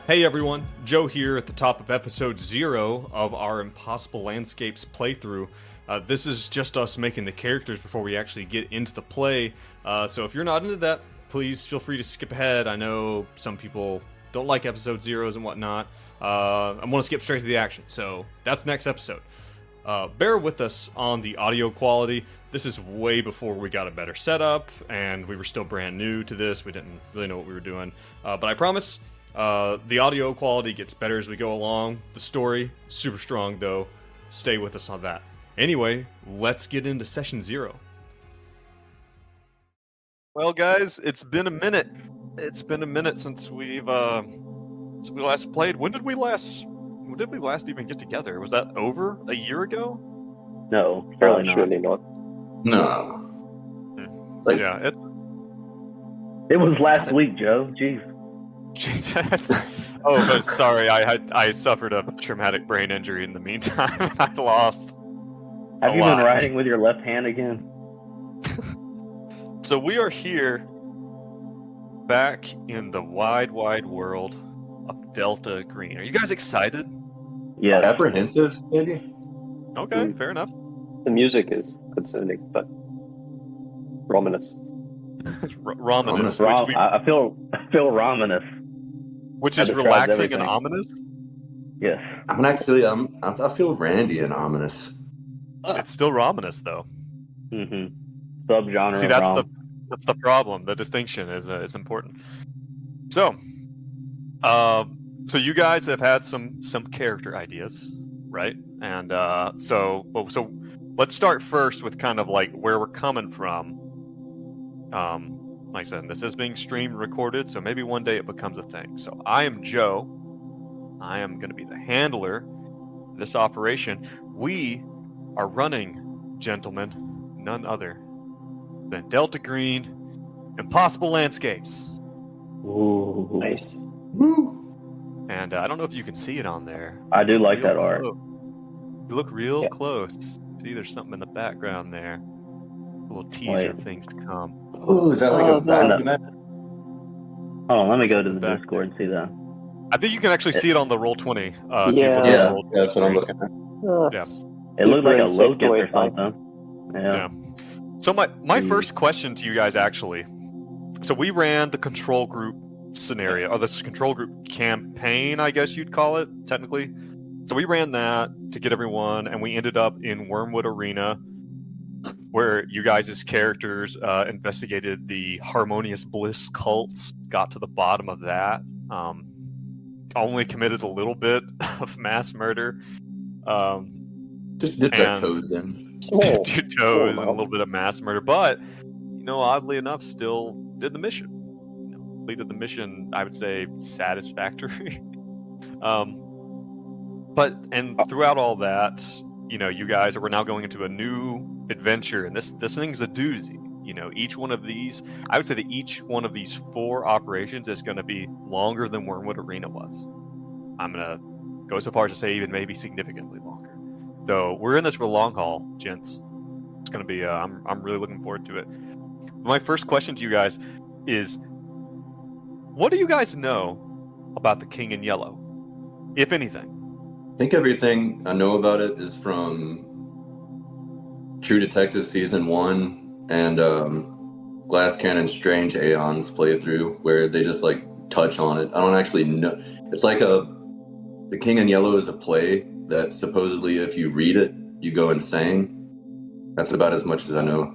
Hey everyone, Joe here at the top of episode 0 of our Impossible Landscapes playthrough. This is just us making the characters before we actually get into the play, so if you're not into that, please feel free to skip ahead. I know some people don't like episode 0s and whatnot. I want to skip straight to the action, so that's next episode. Bear with us on the audio quality. This is way before we got a better setup, and we were still brand new to this. We didn't really know what we were doing, but I promise the audio quality gets better as we go along. The story, super strong though. Stay with us on that. Anyway, let's get into session 0. Well, guys, it's been a minute. It's been a minute since we last played. When did we last even get together? Was that over a year ago? No, probably not. Surely not. No. Like, yeah, It was last week, Joe. Jeez. Jesus. Oh, but sorry, I suffered a traumatic brain injury in the meantime. I lost. Have you been writing with your left hand again? So we are here, back in the wide, wide world of Delta Green. Are you guys excited? Yes. Apprehensive, maybe? Okay, fair enough. The music is concerning, but ominous. Rominous, I feel ominous. which is That describes relaxing everything. and ominous. Yes. I feel randy and ominous. It's still Rominous, though. Mm-hmm. Subgenre. See, of that's rom. the problem. The distinction is important. So, so you guys have had some character ideas, right? And so let's start first with kind of like where we're coming from. Like I said, this is being streamed, recorded, so maybe one day it becomes a thing. So I am Joe. I am going to be the handler of this operation. We are running, gentlemen, none other than Delta Green Impossible Landscapes. Ooh. Nice. Woo! And I don't know if you can see it on there. I do like Real that art. close. You look real Yeah. close. See, there's something in the background there. A little teaser Wait. of things to come. Oh, is that like Oh, a back no. Hold on, let me go to the Back Discord and see that. I think you can actually see it on the Roll20. Yeah. Yeah, that's what I'm looking at. It looked like a Different locust or sectoid, something. Yeah. So my first question to you guys, actually, so we ran the control group scenario, or this control group campaign, I guess you'd call it, technically. So we ran that to get everyone, and we ended up in Wormwood Arena, where you guys' characters investigated the Harmonious Bliss cults, got to the bottom of that, only committed a little bit of mass murder. Just dip that And- toes in. Small. Dipped your toes Oh, and a wow. little bit of mass murder, but oddly enough, still did the mission. Completed the mission, I would say, satisfactory. But throughout all that, you guys we're now going into a new adventure, and this thing's a doozy. Each one of these, I would say that each one of these 4 operations is going to be longer than Wormwood Arena was. I'm gonna go so far as to say even maybe significantly longer. So we're in this for the long haul, gents. It's gonna be. I'm really looking forward to it. My first question to you guys is, what do you guys know about the King in Yellow, if anything? I think everything I know about it is from True Detective Season 1 and Glass Cannon Strange Aeon's playthrough, where they just like touch on it. I don't actually know. It's like The King in Yellow is a play that supposedly if you read it, you go insane. That's about as much as I know.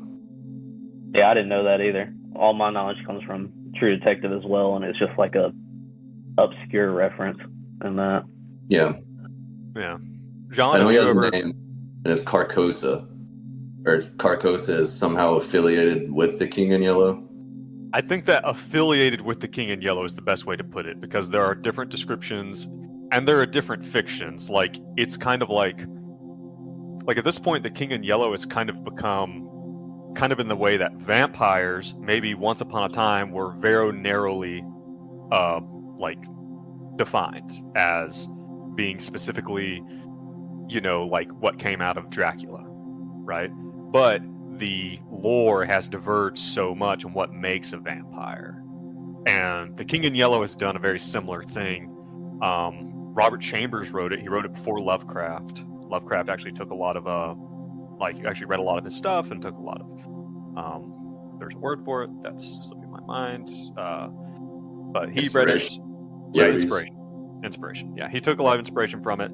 Yeah, I didn't know that either. All my knowledge comes from True Detective as well, and it's just like a obscure reference in that. Yeah. Yeah, Gian, I know have he you has ever? a name, and it's Carcosa. Or Carcosa is somehow affiliated with the King in Yellow. I think that affiliated with the King in Yellow is the best way to put it, because there are different descriptions and there are different fictions. Like, it's kind of like at this point, the King in Yellow has kind of become kind of in the way that vampires, maybe once upon a time, were very narrowly defined as being specifically, like what came out of Dracula, right? But the lore has diverged so much on what makes a vampire. And the King in Yellow has done a very similar thing Robert Chambers wrote it. He wrote it before Lovecraft. Lovecraft actually took a lot of he actually read a lot of his stuff and took a lot of there's a word for it that's slipping my mind. But he read it. Yeah, inspiration. Yeah, he took a lot of inspiration from it.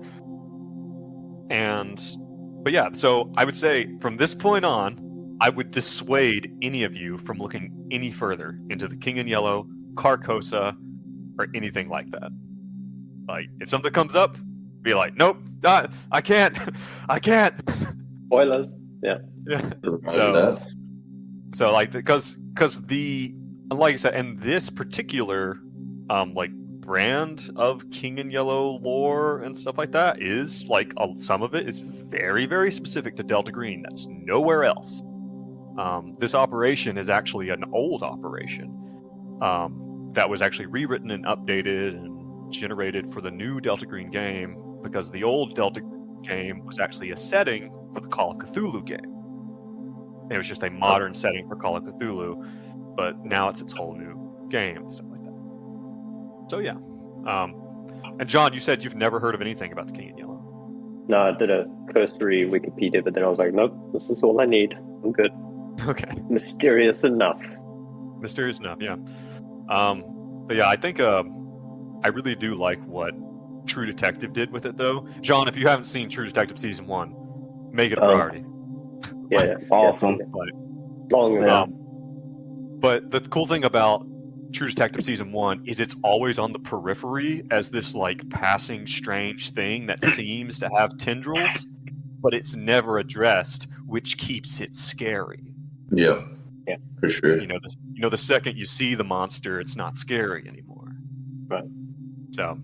But yeah, so I would say from this point on, I would dissuade any of you from looking any further into the King in Yellow, Carcosa, or anything like that. Like, if something comes up, be like, nope, I can't. Spoilers. Yeah. Yeah. Roger So like, because like I said, and this particular like brand of King in Yellow lore and stuff like that is like some of it is very, very specific to Delta Green. That's nowhere else. This operation is actually an old operation that was actually rewritten and updated and generated for the new Delta Green game, because the old Delta game was actually a setting for the Call of Cthulhu game. It was just a modern setting for Call of Cthulhu, but now it's its whole new game and stuff like that. So yeah. And John, you said you've never heard of anything about the King in Yellow. No, I did a cursory Wikipedia, but then I was like, nope, this is all I need. I'm good. Okay. Mysterious enough, yeah. But yeah, I think I really do like what True Detective did with it, though. John, if you haven't seen True Detective Season 1, make it a priority. Yeah, Awesome. long enough. But the cool thing about True Detective Season 1 is it's always on the periphery as this like passing strange thing that seems to have tendrils, but it's never addressed, which keeps it scary. Yeah, for sure. You know, the second you see the monster, it's not scary anymore. Right. So,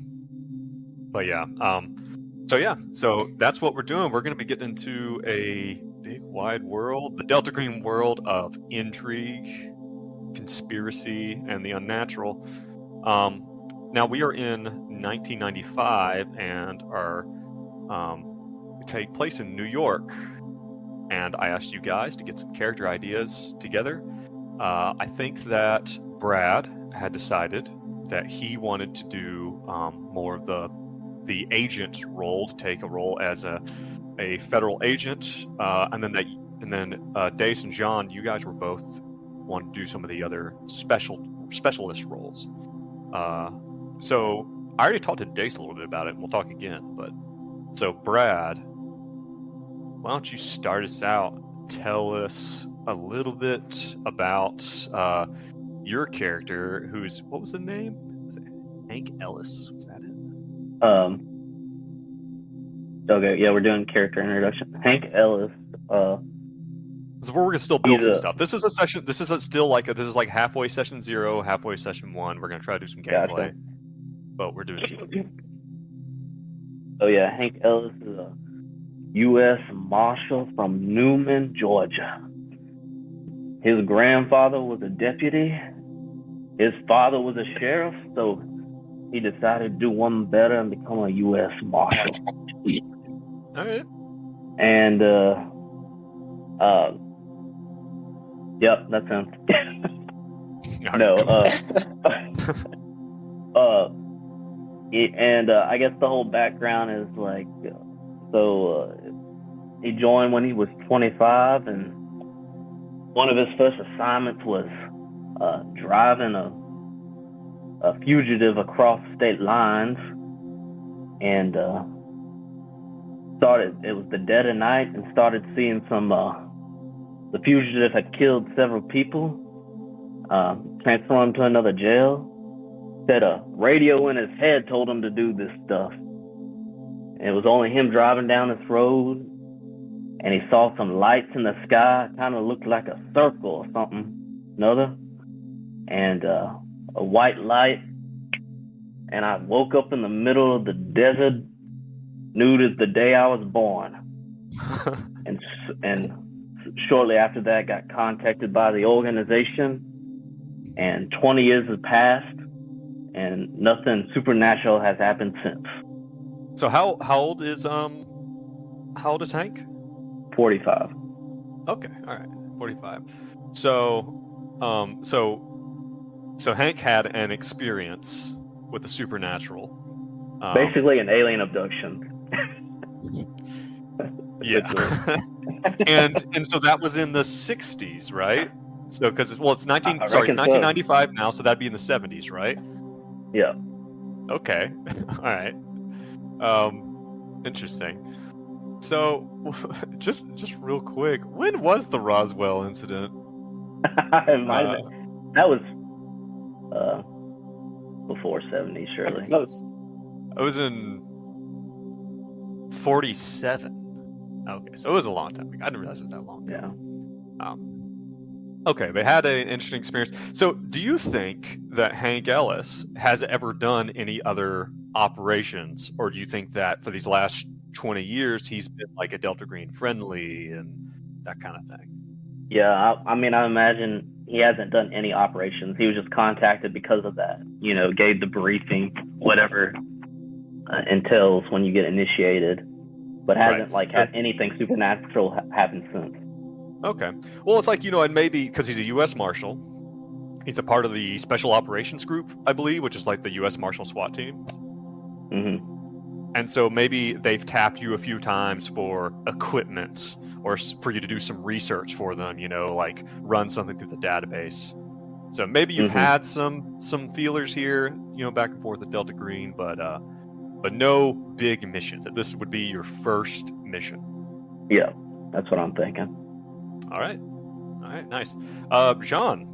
but yeah, so that's what we're doing. We're going to be getting into a big wide world, the Delta Green world of intrigue, conspiracy, and the unnatural. Now we are in 1995 and we take place in New York. And I asked you guys to get some character ideas together. I think that Brad had decided that he wanted to do more of the agent role, to take a role as a federal agent, and then Dace and Gian, you guys were both want to do some of the other specialist roles. So I already talked to Dace a little bit about it, and we'll talk again. But so Brad, why don't you start us out? Tell us a little bit about your character, what was the name? Was it Hank Ellis? Was that it? Okay, yeah, we're doing character introduction. Hank Ellis. This is where we're gonna still build some stuff. This is a session. This is like halfway session 0, halfway session 1. We're gonna try to do some gameplay, but we're doing some. Oh yeah, Hank Ellis is a U.S. Marshal from Newman, Georgia. His grandfather was a deputy. His father was a sheriff, so he decided to do one better and become a U.S. Marshal. All right. And yep, that sounds. No. I guess the whole background is like, he joined when he was 25, and one of his first assignments was driving a fugitive across state lines, and it was the dead of night, and started seeing some the fugitive had killed several people, transferred him to another jail, said a radio in his head told him to do this stuff. And it was only him driving down this road, and he saw some lights in the sky, kind of looked like a circle or something, and a white light. And I woke up in the middle of the desert, knew it was the day I was born. and shortly after that, got contacted by the organization, and 20 years has passed, and nothing supernatural has happened since. So how old is Hank? 45. Okay, all right, 45. So Hank had an experience with the supernatural, Basically, an alien abduction. Yeah. and so that was in the 60s, right? So because it's 1995 now, so that'd be in the 70s, right? Yeah. Okay. All right. Interesting. So just real quick, when was the Roswell incident? That was before 70, surely. Close. It was in 47. Okay, so it was a long time ago. I didn't realize it was that long. Yeah. Okay, they had an interesting experience. So, do you think that Hank Ellis has ever done any other operations, or do you think that for these last 20 years he's been like a Delta Green friendly and that kind of thing? Yeah, I mean, I imagine he hasn't done any operations. He was just contacted because of that. Gave the briefing, whatever entails when you get initiated, but hasn't had anything supernatural happen since. Okay. Well, it's and maybe because he's a U.S. Marshal, he's a part of the Special Operations Group, I believe, which is like the U.S. Marshal SWAT team. Mm-hmm. And so maybe they've tapped you a few times for equipment or for you to do some research for them, like run something through the database. So maybe you've had some feelers here, back and forth at Delta Green, but no big missions. This would be your first mission. Yeah, that's what I'm thinking. All right, nice. Gian,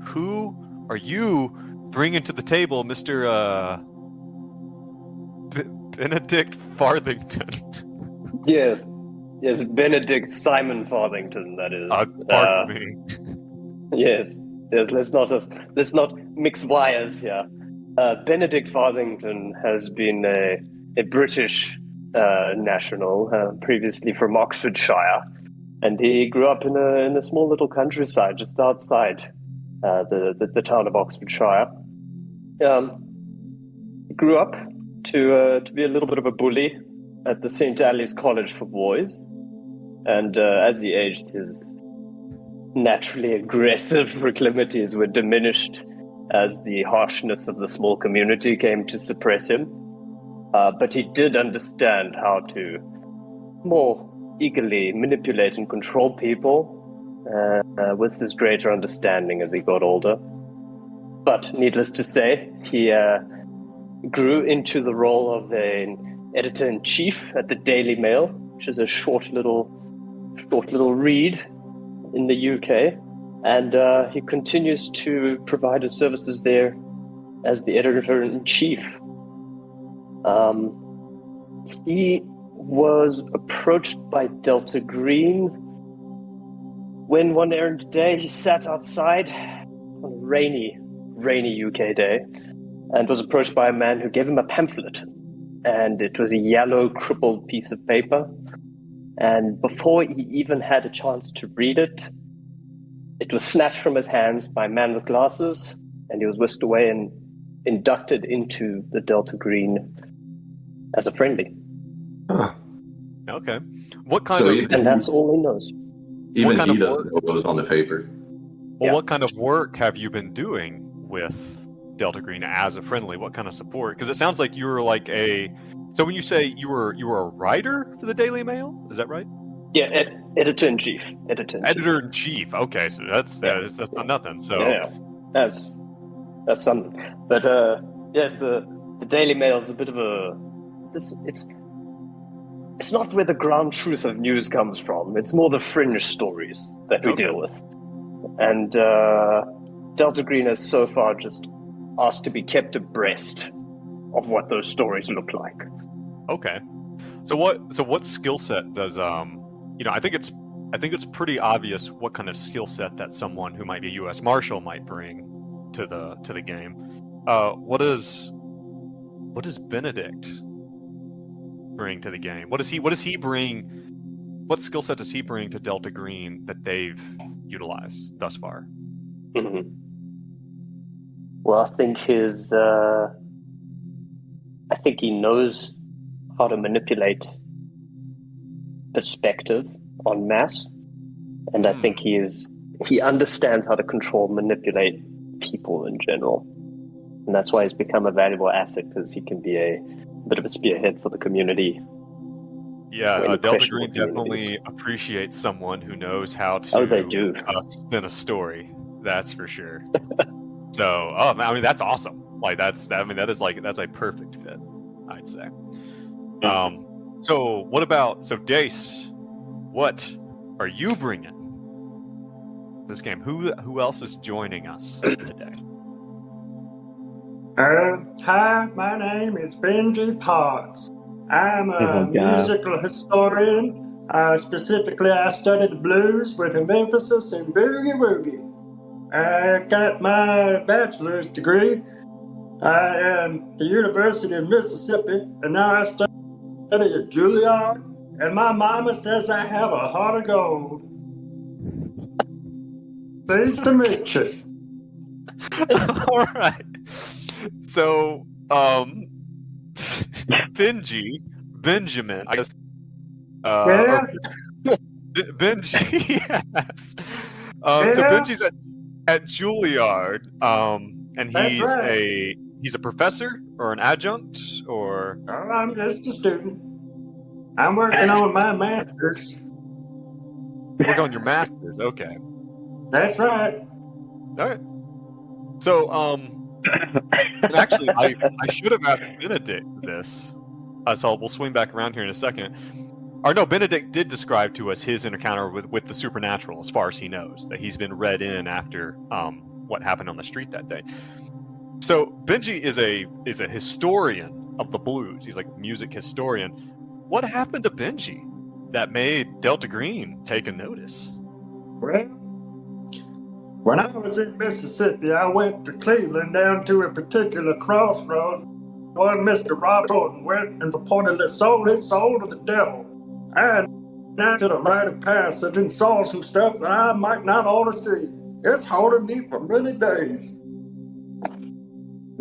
who are you bringing to the table, Mr. Benedict Farthington? Yes, Benedict Simon Farthington. That is. Pardon me. Yes. Let's not mix wires here. Benedict Farthington has been a British national, previously from Oxfordshire, and he grew up in a small little countryside just outside the town of Oxfordshire. He grew up to be a little bit of a bully at the St. Alice College for Boys, and as he aged, his naturally aggressive proclivities were diminished as the harshness of the small community came to suppress him. But he did understand how to more eagerly manipulate and control people with this greater understanding as he got older. But needless to say, he grew into the role of an editor-in-chief at the Daily Mail, which is a short little read in the UK, and he continues to provide his services there as the editor-in-chief. He was approached by Delta Green when one errand day he sat outside on a rainy UK day and was approached by a man who gave him a pamphlet, and it was a yellow crippled piece of paper, and before he even had a chance to read it, it was snatched from his hands by a man with glasses, and he was whisked away and inducted into the Delta Green as a friendly. Huh. Okay. What kind of... And that's all he knows. Even he doesn't know what was on the paper. Well, what kind of work have you been doing with Delta Green as a friendly? What kind of support? Because it sounds like you were like a... So when you say you were a writer for the Daily Mail, is that right? Yeah, editor-in-chief. Editor-in-chief. Okay, so that's not nothing. So yeah, that's something. But yes, the Daily Mail is a bit of a... It's not where the ground truth of news comes from. It's more the fringe stories that we deal with. And Delta Green has so far just asked to be kept abreast of what those stories look like. Okay. So what skill set does I think it's pretty obvious what kind of skill set that someone who might be a U.S. Marshal might bring to the game. What does Benedict bring to the game? What does he bring? What skill set does he bring to Delta Green that they've utilized thus far? Mm-hmm. Well, I think he knows how to manipulate perspective en masse, and I think he understands how to manipulate people in general. And that's why he's become a valuable asset, because he can be a bit of a spearhead for the community. Yeah, in the Delta questionable Green definitely communities. appreciates someone who knows how to Oh, they do. spin a story. That's for sure. So, I mean, that's awesome. Like, that's a perfect fit, I'd say. So what about Dace? What are you bringing this game? Who else is joining us today? Hi, my name is Benji Potts. I'm a Oh, God. musical historian. Specifically, I study the blues with an emphasis in boogie woogie. I got my bachelor's degree at the University of Mississippi, and now I study at Juilliard. And my mama says I have a heart of gold. Pleased to meet you. All right. So, Benjamin, I guess. Yeah? Benji, yes. Yeah? So Benji's at Juilliard, and That's right. he's a professor or an adjunct or. Oh, I'm just a student. I'm working on my master's. Work on your master's, okay. That's right. All right. So, and actually, I should have asked Benedict this. So we'll swing back around here in a second. Or no, Benedict did describe to us his encounter with the supernatural, as far as he knows, that he's been read in after what happened on the street that day. So Benji is a historian of the blues. He's like a music historian. What happened to Benji that made Delta Green take a notice? Well, when I was in Mississippi, I went to Cleveland down to a particular crossroads. One Mr. Rob Thornton went and reportedly sold his soul to the devil. I enacted a rite of passage and saw some stuff that I might not ought to see. It's haunted me for many days.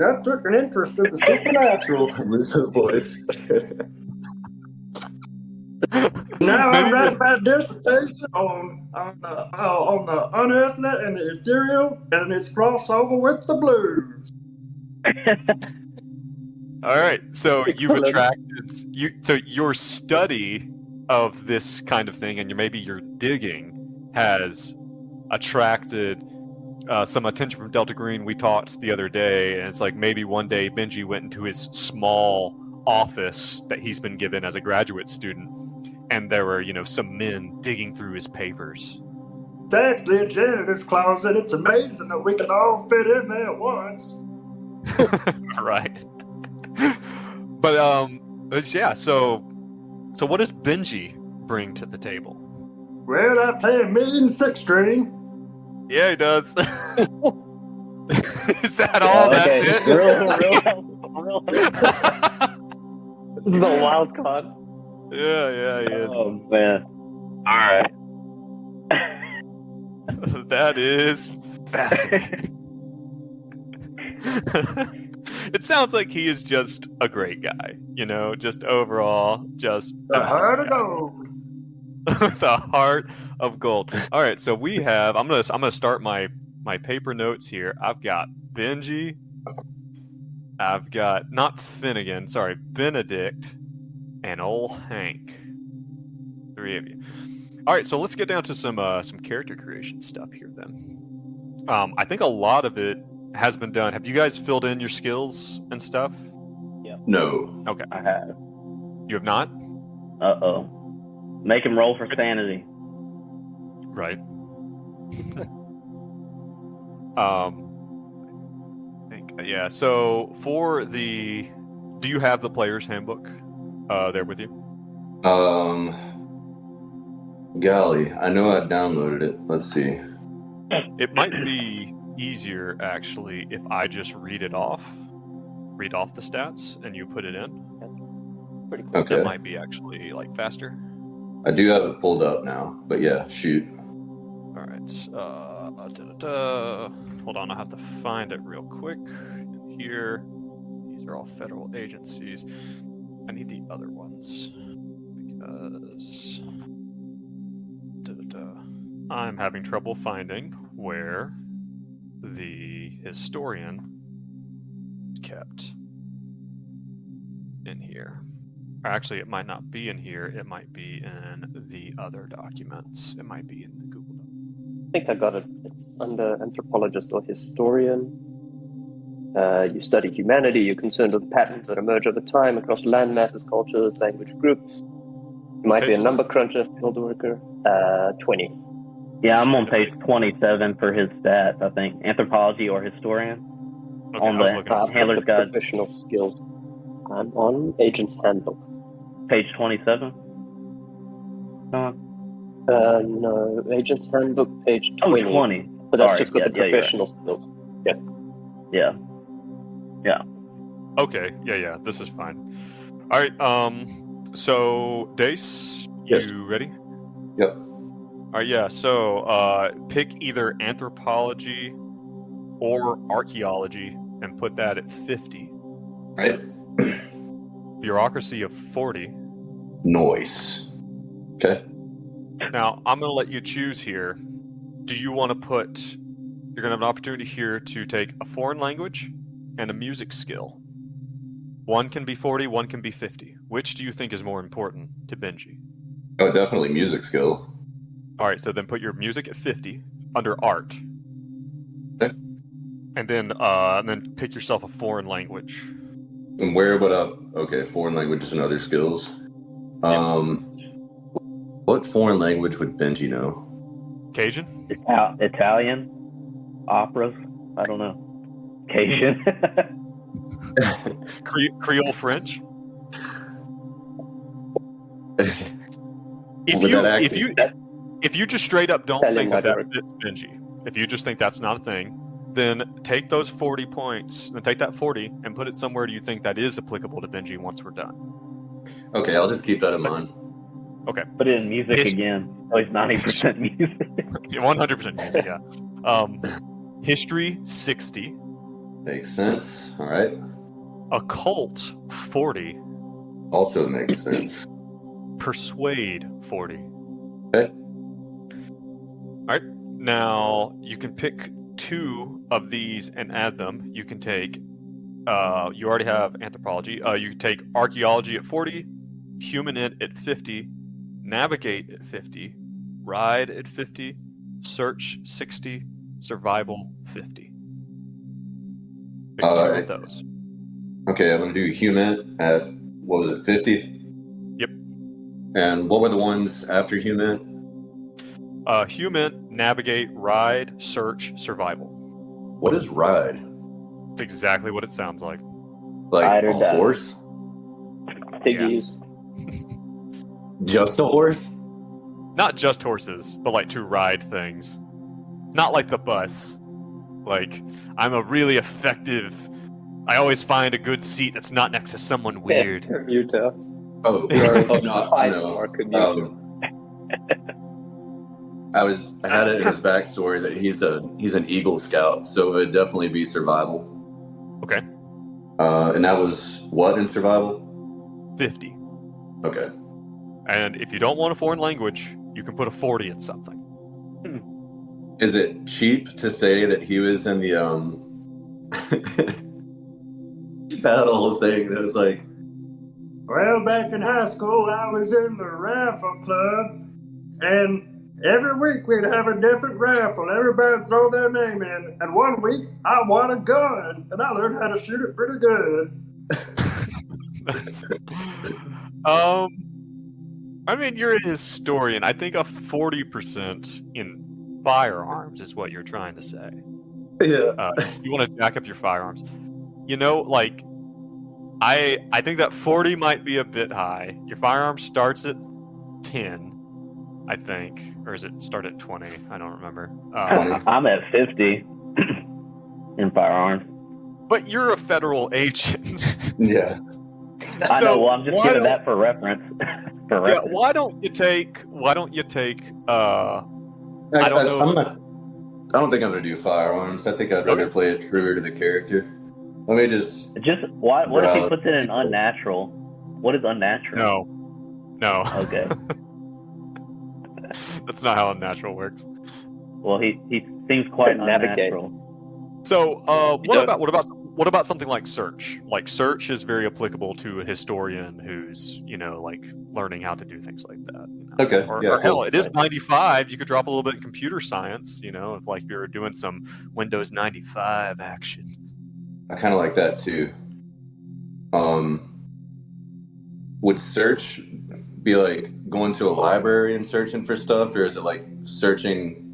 I took an interest in the supernatural. I miss her voice. Now I'm Maybe writing my dissertation on the unearthly and the ethereal and its crossover with the blues. All right, so you've Excellent. attracted so your study of this kind of thing, and maybe your digging has attracted some attention from Delta Green. We talked the other day, and it's like maybe one day Benji went into his small office that he's been given as a graduate student, and there were some men digging through his papers. It's actually a janitor's closet. It's amazing that we can all fit in there at once. Right. But yeah, so what does Benji bring to the table? Well, I play a mean six string. Yeah, he does. Is that all? Okay, That's it? real. This is a wild card. Yeah, he is. Oh man. All right. That is fascinating. It sounds like he is just a great guy, just overall, just The an heart awesome of guy. gold. The heart of gold. All right, so we have. I'm gonna start my paper notes here. I've got Benji. I've got not Finnegan. Sorry, Benedict, and old Hank. 3 of you. All right, so let's get down to some character creation stuff here then. I think a lot of it has been done. Have you guys filled in your skills and stuff? No. Okay. I have. You have not? Uh-oh. Make him roll for sanity. Right. Yeah. So do you have the player's handbook there with you? Golly, I know I downloaded it. Let's see. It might be easier actually if I just read off the stats and you put it in. Pretty cool. Okay. That might be actually faster. I do have it pulled up now, but yeah, shoot. All right. Hold on, I have to find it real quick. Here, these are all federal agencies. I need the other ones because I'm having trouble finding where the historian It's kept in here. Actually, it might not be in here. It might be in the other documents. It might be in the Google Doc. I think I got it. It's under anthropologist or historian. You study humanity. You're concerned with patterns that emerge over time across land masses, cultures, language groups. You might be a number cruncher, field worker. 20. Yeah, I'm on page 27 for his stats, I think. Anthropology or historian. Okay, On I was the looking at handler's guide, Professional skills. I'm on Agent's Handbook. page 27. No, Agent's Handbook, page 20. Oh, 20. But that's Sorry, just got the you're right. professional skills. Yeah. Okay, yeah, this is fine. All right, so Dace, Yes. you ready? Yep. All right, yeah. So pick either anthropology or archaeology and put that at 50. Right. Bureaucracy of 40. Noise. Okay. Now I'm going to let you choose here. Do you want to put? You're going to have an opportunity here to take a foreign language and a music skill. One can be 40, one can be 50. Which do you think is more important to Benji? Oh, definitely music skill. All right, so then put your music at 50 under art. Okay. And then pick yourself a foreign language. And where would okay, foreign languages and other skills. What foreign language would Benji know? Cajun? Italian, operas. I don't know. Cajun. Creole French? If you just straight up don't think that fits Benji, if you just think that's not a thing, then take those 40 points and take that 40 and put it somewhere you think that is applicable to Benji once we're done. Okay, I'll just keep that in mind. Okay. Put it in music again. Oh, it's 90% music. 100% music, yeah. History, 60. Makes sense. All right. Occult, 40. Also makes sense. Persuade, 40. Okay. All right. Now, you can pick 2 of these and add them. You can take, you already have anthropology. You can take archaeology at 40, human int at 50, navigate at 50, ride at 50, search 60, survival 50. Pick 2 of those. Okay, I'm going to do human at, what was it, 50? Yep. And what were the ones after human? Human, navigate, ride, search, survival. What is ride? It's exactly what it sounds like. Like Ride or a die. horse? Piggies. Just a horse? Not just horses, but like to ride things. Not like the bus. Like, I'm a really effective... I always find a good seat that's not next to someone weird. Yes, commuter. Oh, Five-star commuter. I had it in his backstory that he's an Eagle Scout, so it'd definitely be survival. Okay. And that was what in survival? 50. Okay. And if you don't want a foreign language, you can put a 40 in something. Is it cheap to say that he was in the battle thing that was like, Well, back in high school, I was in the raffle club, and every week we'd have a different raffle. Everybody throw their name in, and one week I won a gun, and I learned how to shoot it pretty good. I mean, you're a historian. I think a 40% in firearms is what you're trying to say. yeah. You want to jack up your firearms. You know, like, I think that 40 might be a bit high. Your firearm starts at 10, I think. Or is it start at 20? I don't remember. I'm at 50 in firearms. But you're a federal agent. Yeah. I know. Well, I'm just giving that for reference. Yeah. Why don't you take? I don't know. I don't think I'm gonna do firearms. I think I'd rather play it truer to the character. Let me just. What if he puts it in unnatural? What is unnatural? No. Okay. That's not how unnatural works. Well, he seems quite Navigate. unnatural. So, what about something like search? Like search is very applicable to a historian who's like learning how to do things like that. Okay. Or hell, it is 95. You could drop a little bit in computer science. If like you're doing some Windows 95 action. I kind of like that too. Would search be like going to a library and searching for stuff, or is it like searching?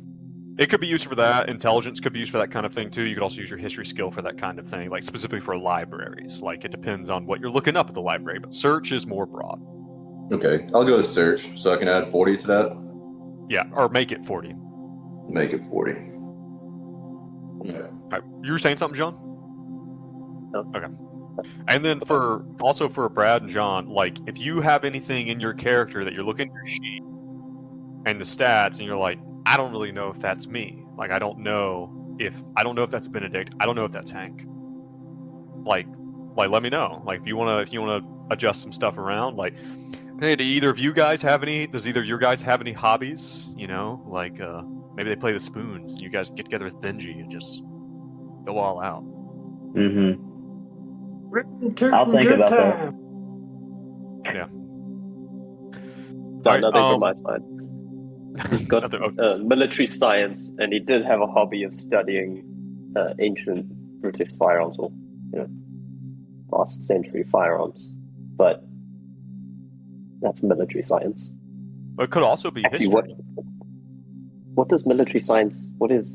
It could be used for that. Intelligence could be used for that kind of thing too. You could also use your history skill for that kind of thing, like specifically for libraries. Like it depends on what you're looking up at the library, but search is more broad. Okay, I'll go with search, so I can add 40 to that. Yeah, or make it 40. Make it 40. Okay. Right. You were saying something, John? No. Okay. And then for Brad and John, like if you have anything in your character that you're looking at your sheet and the stats, and you're like, I don't really know if that's me. Like I don't know if that's Benedict. I don't know if that's Hank. Like let me know. Like if you wanna adjust some stuff around, like, hey, does either of you guys have any hobbies? Like maybe they play the spoons and you guys get together with Benji and just go all out. Mm-hmm. I'll think about that. Yeah. No, nothing from my side. He's got Okay. military science, and he did have a hobby of studying ancient British firearms, or last century firearms. But that's military science. But it could also be Actually, history. what does military science? What is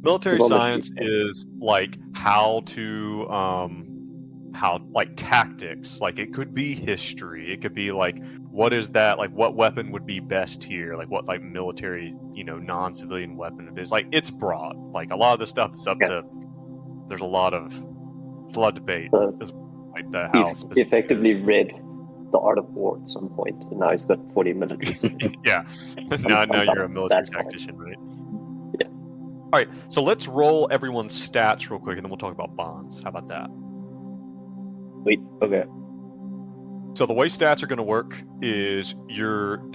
Military Well, science is like how tactics. Like it could be history. It could be like what is that? Like what weapon would be best here? Like what like military non-civilian weapon it is. Like it's broad. Like a lot of this stuff is up to. There's a lot of debate. Like the house he effectively read The Art of War at some point, and now he's got 40 minutes. Yeah. now you're a military tactician, right? Yeah. All right, so let's roll everyone's stats real quick, and then we'll talk about bonds. How about that? Wait. Okay. So the way stats are going to work is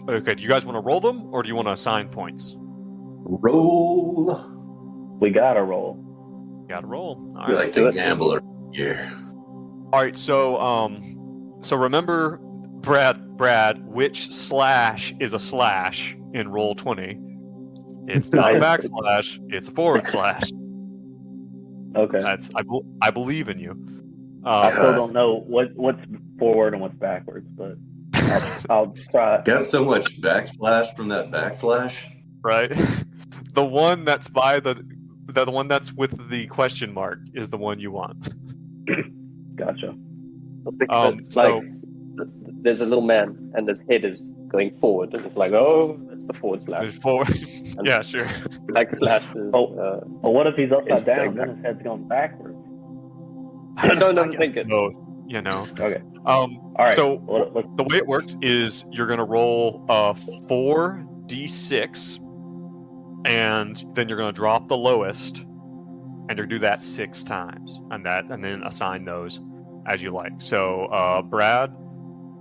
okay. Do you guys want to roll them, or do you want to assign points? Roll. We gotta roll. Got to roll. All We right. like to gamble here. All right. So remember, Brad, which slash is a slash in roll 20? It's not a backslash. It's a forward slash. Okay. I believe in you. I still don't know what's forward and what's backwards, but I'll try. Got so much backslash from that backslash. Right. The one that's by the one that's with the question mark is the one you want. Gotcha. There's a little man, and his head is going forward, and it's like, oh, that's the forward slash. There's forward. Yeah, sure. Backslash is. Well, what if he's upside down? Then his head's going backwards. I don't overthink it. Okay. All right. So the way it works is you're going to roll 4d6, and then you're going to drop the lowest, and you're do that 6 times, and then assign those as you like. So Brad,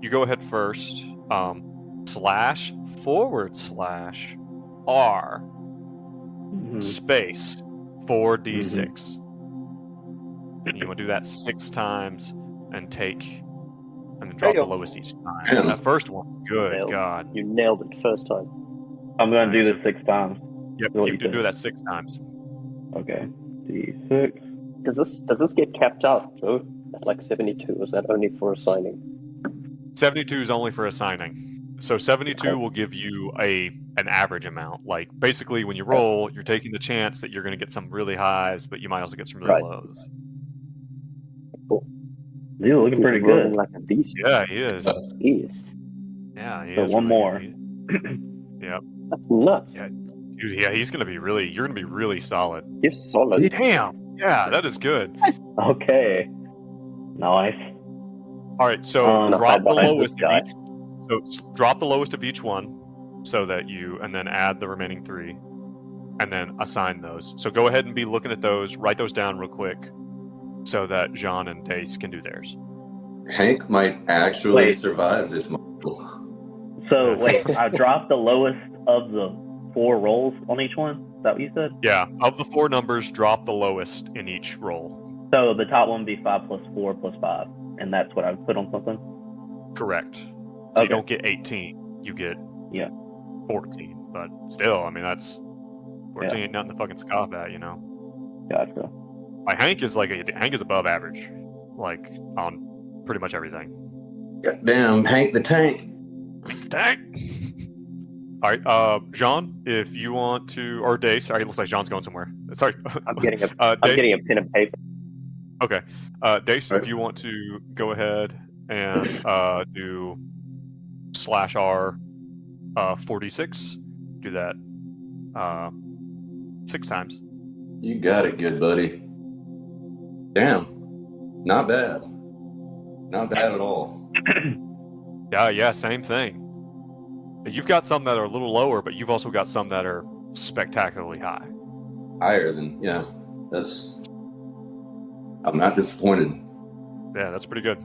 you go ahead first. //R space 4d6. And you want to do that 6 times and then drop the lowest each time. Damn. That first one, good God. You nailed it first time. I'm going to do this 6 times. Yep, you can do that 6 times. Okay. D6. Does this get capped out, Joe? At like 72? Is that only for assigning? 72 is only for assigning. So 72 will give you an average amount. Like basically when you roll, you're taking the chance that you're going to get some really highs, but you might also get some really lows. Cool. He's looking pretty good. Like a beast. Yeah, he is. He is. Yeah, he So is. one more. Yep. That's nuts. Yeah, dude. Yeah, you're gonna be really solid. You're solid. Damn. Yeah, that is good. Okay. Nice. All right, so drop the lowest guy. of each. So drop the lowest of each one, so that and then add the remaining 3, and then assign those. So go ahead and be looking at those. Write those down real quick, so that Gian and Dace can do theirs. Hank might actually survive this module. So wait, I dropped the lowest of the 4 rolls on each one. that what you said? Yeah, of the 4 numbers, drop the lowest in each roll. So the top one would be 5 plus 4 plus 5, and that's what I would put on something? Correct. So Okay. you don't get 18, you get 14. But still, I mean, that's 14 ain't nothing to fucking scoff at, you know. Gotcha. Like Hank is above average, like on pretty much everything. Goddamn, Hank the Tank. Dang. All right, Jean, if you want to, or Dace. Sorry, it looks like Jean's going somewhere. Sorry. I'm getting a Dace, I'm getting a pen and paper. Okay. Dace, Right. if you want to go ahead and do /R 46, do that 6 times. You got it, good buddy. Damn. Not bad. Not bad at all. Yeah, same thing. You've got some that are a little lower, but you've also got some that are spectacularly high. Higher than, yeah. I'm not disappointed. Yeah, that's pretty good.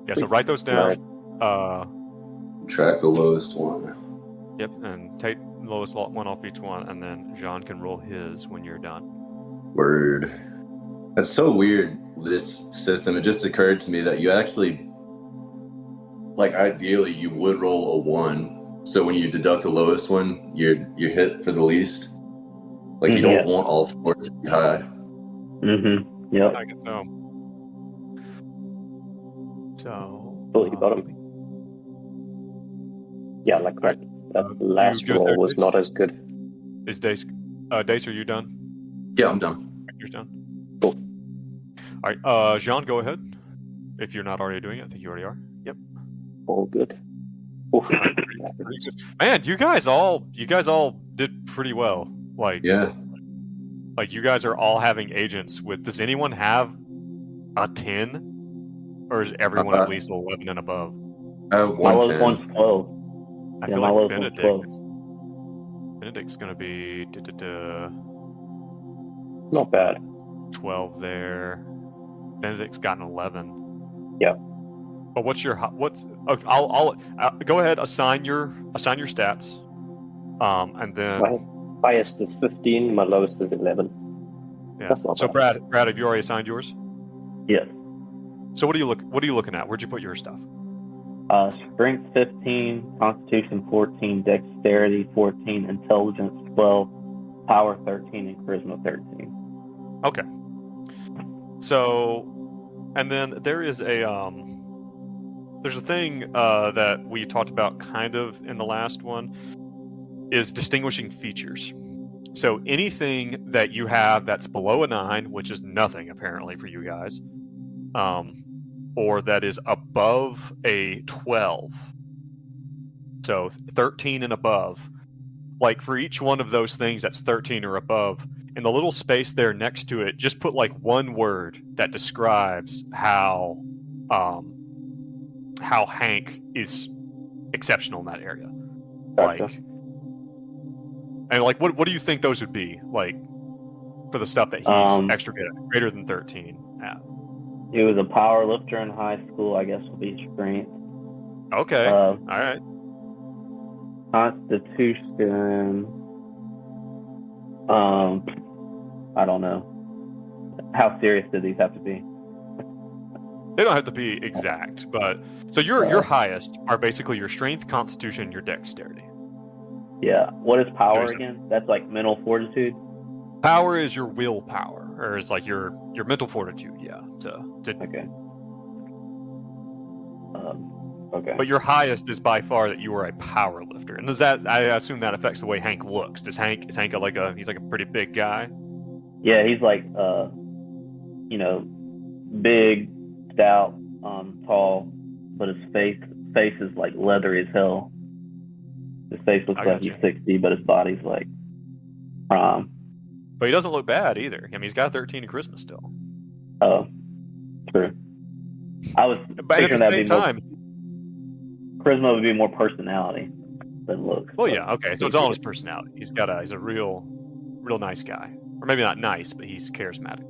Yeah, so write those down. Track the lowest one. Yep, and take the lowest one off each one, and then Jean can roll his when you're done. Word. That's so weird, this system. It just occurred to me that you actually, like, ideally, you would roll a 1. So when you deduct the lowest one, you hit for the least. Like, you don't want all 4 to be high. Mm-hmm. Yep. I guess so. So. Fully bottom. Yeah, like that last good roll there, was Dace? not as good. Is Dace? Dace, are you done? Yeah, I'm done. You're done. Cool. All right, Jean, go ahead. If you're not already doing it, I think you already are. Yep. All good. Oof. Pretty good. Man, you guys all did pretty well. Like, Yeah. like you guys are all having agents with. Does anyone have a 10, or is everyone at least 11 and above? I have My lowest 110. one's 12. I Yeah, feel my like lowest one's 12. Benedict's gonna be Not bad. 12 there. Benedict's got an 11. Yeah. But what's your I'll go ahead, assign your stats, and then My highest is 15. My lowest is 11. yeah. That's not So bad. Brad, have you already assigned yours? Yes. So what are you looking at? Where'd you put your stuff? Strength 15, Constitution 14, Dexterity 14, Intelligence 12, Power 13, and Charisma 13. Okay. So, and then there's a thing that we talked about kind of in the last one, is distinguishing features. So anything that you have that's below a 9, which is nothing apparently for you guys, or that is above a 12, so 13 and above, like for each one of those things that's 13 or above, in the little space there next to it, just put like one word that describes how Hank is exceptional in that area. Gotcha. Like, and like, what do you think those would be? Like, for the stuff that he's extra good at, greater than 13 at. He was a power lifter in high school, I guess would be strength. Okay. All right. Constitution. I don't know. How serious do these have to be? They don't have to be exact, but so your highest are basically your strength, constitution, and your dexterity. Yeah. What is power There's a- again? That's like mental fortitude. Power is your willpower, or it's like your mental fortitude. Yeah. Okay. Okay. But your highest is by far that you are a power lifter, and does that? I assume that affects the way Hank looks. Is Hank he's like a pretty big guy? Yeah, he's like big, stout, tall, but his face is like leathery as hell. His face looks I like got he's you. 60, but his body's like But he doesn't look bad either. I mean, he's got 13 in charisma still. true. I was But at figuring the that'd same be time, charisma would be more personality than looks. well, but- yeah, okay. So it's all his personality. He's a real nice guy, or maybe not nice, but he's charismatic.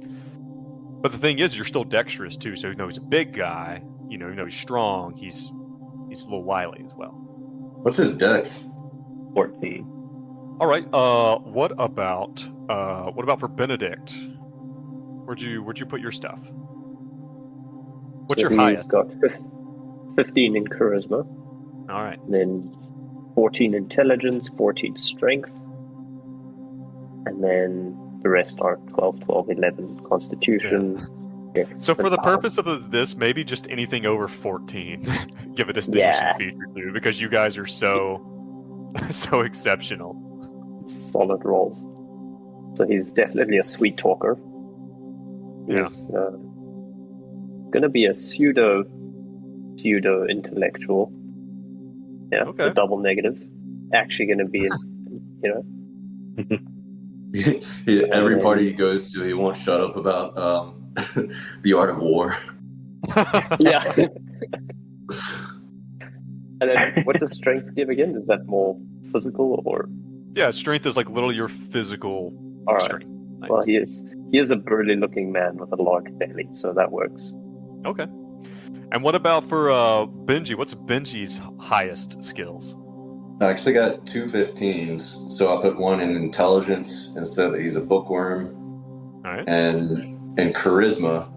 But the thing is, you're still dexterous too. So he's a big guy. Even though he's strong, he's a little wily as well. What's his dex? 14. All right. What about for Benedict? Where'd you put your stuff? What's your He's highest? got 15 in charisma, All right. then 14 intelligence, 14 strength, and then the rest are 12, 12, 11 constitution. Yeah. So for the purpose of this, maybe just anything over 14, give a distinguishing feature to, because you guys are so exceptional. Solid rolls. So he's definitely a sweet talker. Yeah. He's gonna be a pseudo intellectual. Yeah, Okay. the double negative. Actually gonna be, Every party he goes to, he won't shut up about the art of war. yeah. And then what does strength give again? Is that more physical or? Yeah, strength is like literally your physical All right. strength. Nice. Well, he is a burly looking man with a large belly, so that works. Okay. And what about for Benji? What's Benji's highest skills? I actually got 2 15s, so I put one in intelligence and said that he's a bookworm, All right. and in charisma,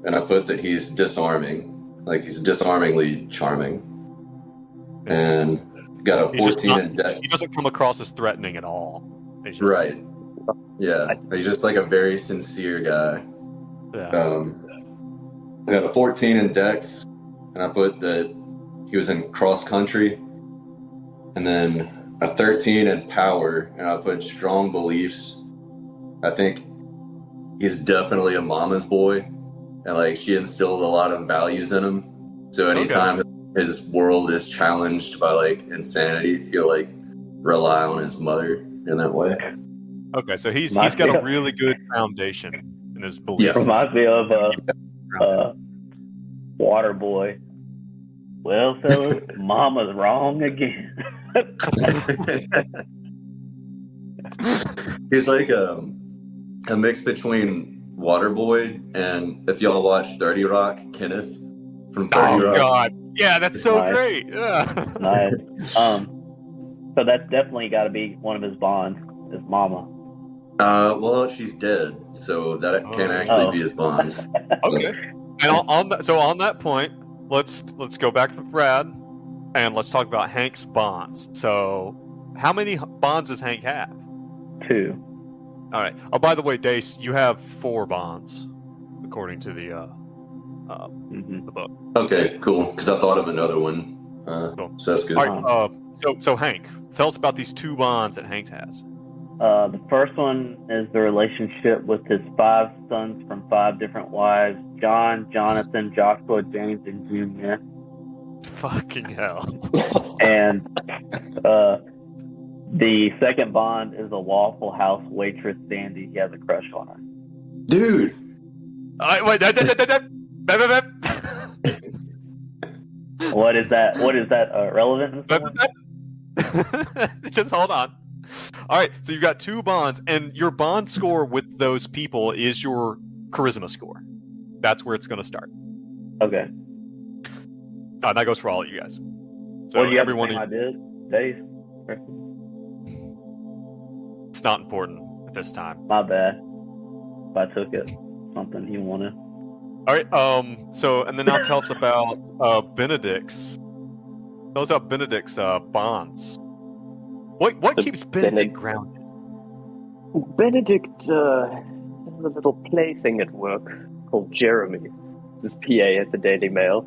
and I put that he's disarming, like he's disarmingly charming, and got a He's just 14 not- in dex. He doesn't come across as threatening at all. He's just- Right. Yeah, he's just like a very sincere guy. Yeah. I got a 14 in dex, and I put that he was in cross country, and then a 13 in power, and I put strong beliefs. I think he's definitely a mama's boy, and like she instilled a lot of values in him. So anytime his world is challenged by like insanity, he'll like rely on his mother in that way. Okay, so he's Reminds got me a of- really good foundation in his beliefs. Reminds me of Water Boy. Well, fellas, Mama's wrong again. He's like a mix between Waterboy and, if y'all watch 30 Rock, Kenneth from 30 Oh Rock. God! Yeah, that's so Nice. great. Yeah. Nice. So that's definitely got to be one of his bonds, his mama. Well, she's dead, so that can't actually be his bonds. Okay. And on that point, let's go back to Brad, and let's talk about Hank's bonds. So, how many bonds does Hank have? 2. All right. Oh, by the way, Dace, you have 4 bonds, according to the book. Okay, cool. Because I thought of another one. Cool. So that's good. All right. So Hank, tell us about these 2 bonds that Hank has. The first one is the relationship with his 5 sons from 5 different wives: John, Jonathan, Joshua, James, and Junior. Fucking hell. And the second bond is a Waffle House waitress, Sandy. He has a crush on her. Dude! All right, wait. What is that? What is that relevant? Just hold on. All right, so you've got 2 bonds, and your bond score with those people is your charisma score. That's where it's going to start. Okay. That goes for all of you guys. So What do you have everyone, to say I did? Dace? it's not important at this time. My bad. If I took it, something you wanted. All right. So, and then now tell us about Benedict's. Tell us about Benedict's bonds. What keeps Benedict grounded? Benedict has a little plaything at work called Jeremy, his PA at the Daily Mail.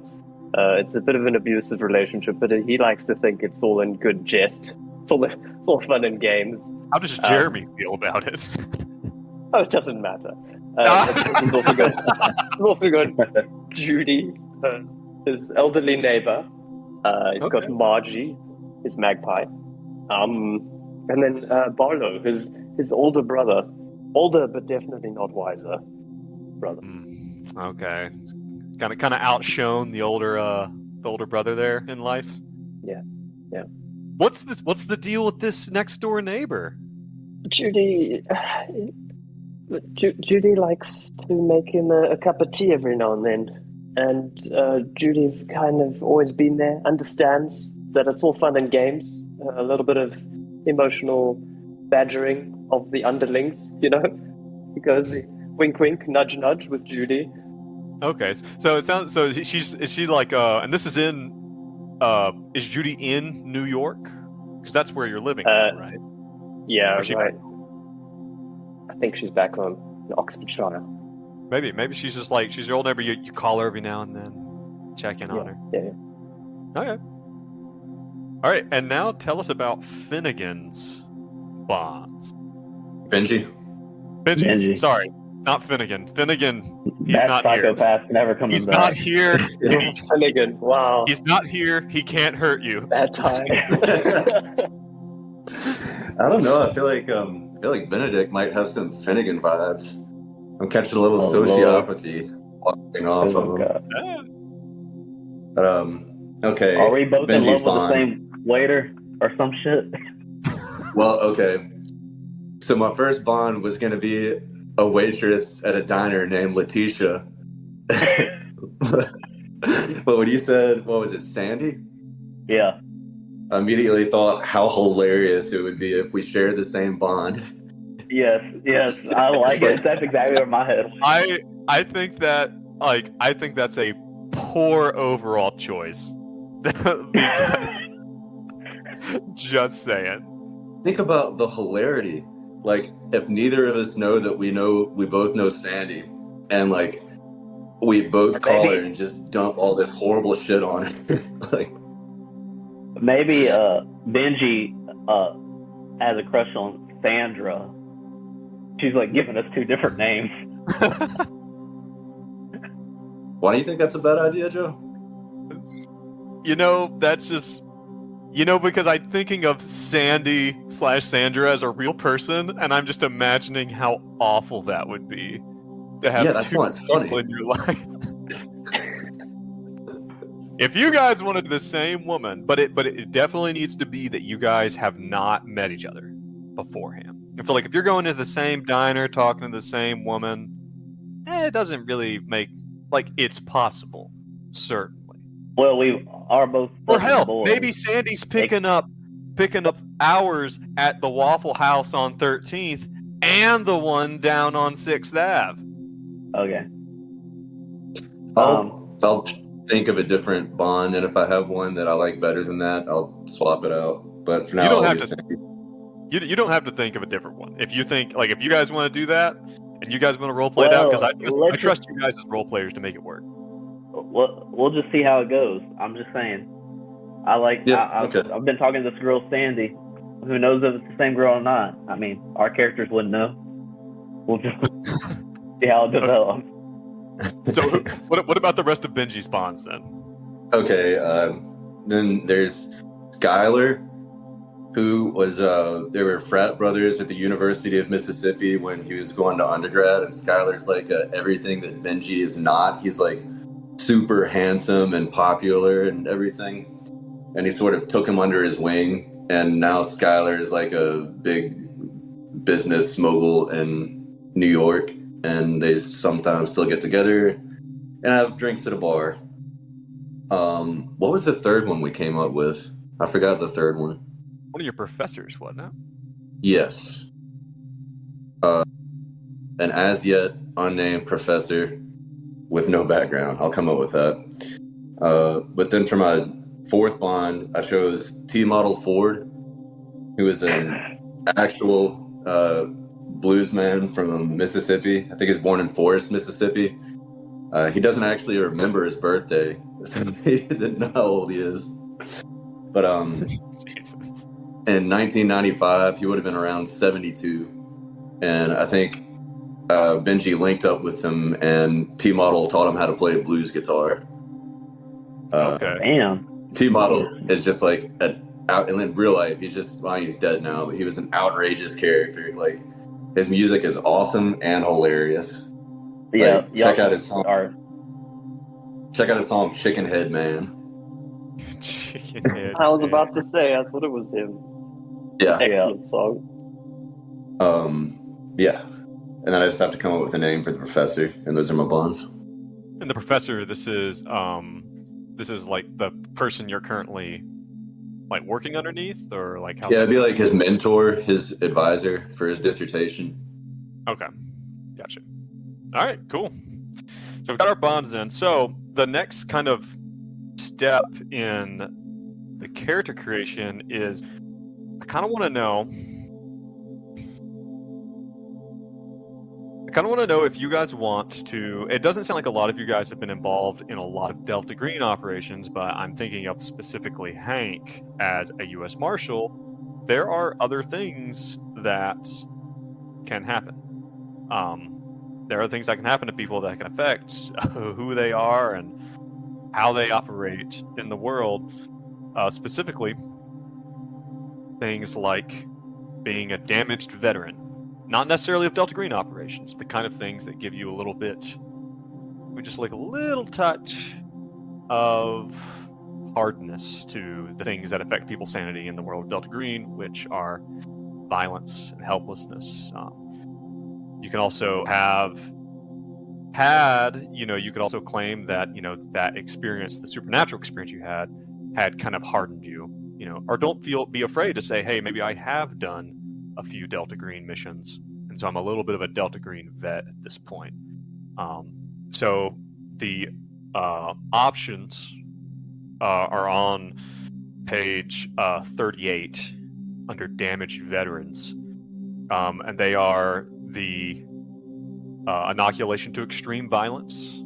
It's a bit of an abusive relationship, but he likes to think it's all in good jest. It's all fun and games. How does Jeremy feel about it? Oh, it doesn't matter. He's also got Judy, his elderly neighbor. He's got Margie, his magpie. And then Barlow, his older brother. Older, but definitely not wiser brother. Okay. Kind of outshone the older brother there in life. Yeah. What's the deal with this next door neighbor? Judy likes to make him a cup of tea every now and then, and Judy's kind of always been there, understands that it's all fun and games, a little bit of emotional badgering of the underlings, you know? He goes wink, wink, nudge, nudge with Judy. Okay, so it sounds so. Is she like and this is in is Judy in New York? Because that's where you're living, now, right? Yeah, Or is she right. back? I think she's back home in Oxfordshire. Maybe she's just like she's your old neighbor. You call her every now and then, check in on her. Yeah. Okay. All right, and now tell us about Finnegan's bonds. Benji. Benji. Sorry, not Finnegan. Finnegan, he's That not here. psychopath never coming He's back. not here. Finnegan, wow. He's not here. He can't hurt you. Bad time. I don't know. I feel like Benedict might have some Finnegan vibes. I'm catching a little Oh, Lord. sociopathy walking off of Oh, him. God. But okay. Are we both in Benji's love with the bonds. same waiter or some shit? Well, okay. So my first bond was gonna be a waitress at a diner named Letitia. But when you said, what was it, Sandy? Yeah. I immediately thought how hilarious it would be if we shared the same bond. Yes. I like it. That's exactly where my head was. I think that's a poor overall choice. Just saying. Think about the hilarity. Like, if neither of us know that we both know Sandy, and like we both call her and just dump all this horrible shit on her. Like, Maybe Benji has a crush on Sandra. She's like giving us two different names. why do you think that's a bad idea, Joe? That's just because I'm thinking of Sandy/Sandra as a real person, and I'm just imagining how awful that would be to have That's two why it's people funny. in your life. If you guys wanted the same woman, but it definitely needs to be that you guys have not met each other beforehand. And so, like, if you're going to the same diner, talking to the same woman, it doesn't really make it's possible, certainly. Well, we are both. Or hell, boys. maybe Sandy's picking up hours at the Waffle House on 13th and the one down on 6th Ave. Okay. I'll think of a different bond, and if I have one that I like better than that, I'll swap it out. But for now, You don't I'll have use to- Sandy. You don't have to think of a different one. If you think if you guys want to do that and you guys want to role play it out, because I trust you guys as role players to make it work. We'll just see how it goes. I'm just saying. Okay. I've been talking to this girl Sandy. Who knows if it's the same girl or not? I mean, our characters wouldn't know. We'll just see how it develops. So what about the rest of Benji's bonds then? Okay, then there's Skylar, who was they were frat brothers at the University of Mississippi when he was going to undergrad, and Skylar's like everything that Benji is not. He's like super handsome and popular and everything, and he sort of took him under his wing, and now Skylar is like a big business mogul in New York, and they sometimes still get together and have drinks at a bar. What was the third one we came up with? I forgot the third one. One of your professors, wasn't it? Yes. An as yet unnamed professor with no background. I'll come up with that. But then for my fourth bond, I chose T-Model Ford, who is an actual blues man from Mississippi. I think he was born in Forest, Mississippi. He doesn't actually remember his birthday, so he didn't know how old he is. But Jesus. in 1995, he would have been around 72. And I think Benji linked up with him, and T-Model taught him how to play blues guitar. Okay. Damn. T-Model is just like and in real life, he's dead now, but he was an outrageous character. Like, his music is awesome and hilarious. Yeah. Like, check out his song. Are, Check out his song "Chicken Head Man." Chicken head. I was about to say, I thought it was him. Yeah. Excellent song. Yeah. And then I just have to come up with a name for the professor, and those are my bonds. And the professor, this is like the person you're currently like working underneath, or like how? Yeah, it'd be like his mentor, his advisor for his dissertation. Okay, gotcha. All right, cool. So we've got our bonds then. So the next kind of step in the character creation is, I kind of want to know if you guys want to. It doesn't sound like a lot of you guys have been involved in a lot of Delta Green operations, but I'm thinking of specifically Hank as a U.S. Marshal. There are other things that can happen. There are things that can happen to people that can affect who they are and how they operate in the world. Specifically, things like being a damaged veteran. Not necessarily of Delta Green operations, the kind of things that give you a little bit, just like a little touch of hardness to the things that affect people's sanity in the world of Delta Green, which are violence and helplessness. You can also you could also claim that, that experience, the supernatural experience you had kind of hardened you, or don't be afraid to say, hey, maybe I have done a few Delta Green missions, and so I'm a little bit of a Delta Green vet at this point. So the options are on page 38 under damaged veterans, and they are the inoculation to extreme violence,